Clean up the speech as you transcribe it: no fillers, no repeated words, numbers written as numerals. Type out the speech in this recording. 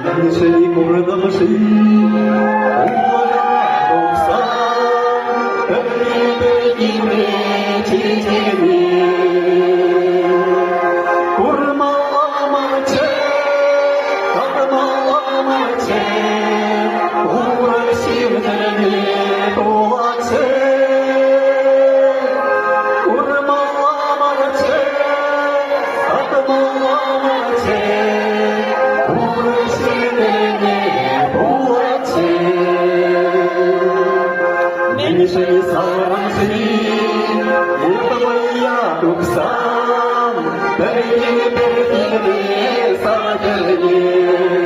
Менший курдомший, Ула Доксан, Рибедіни тітіні. Курма ламаче, Карма ламаче, Урасів не плаче. Курма ламаче, Карма ламаче, Меньший саранжи, этого я тут сам, перед ними саранжи.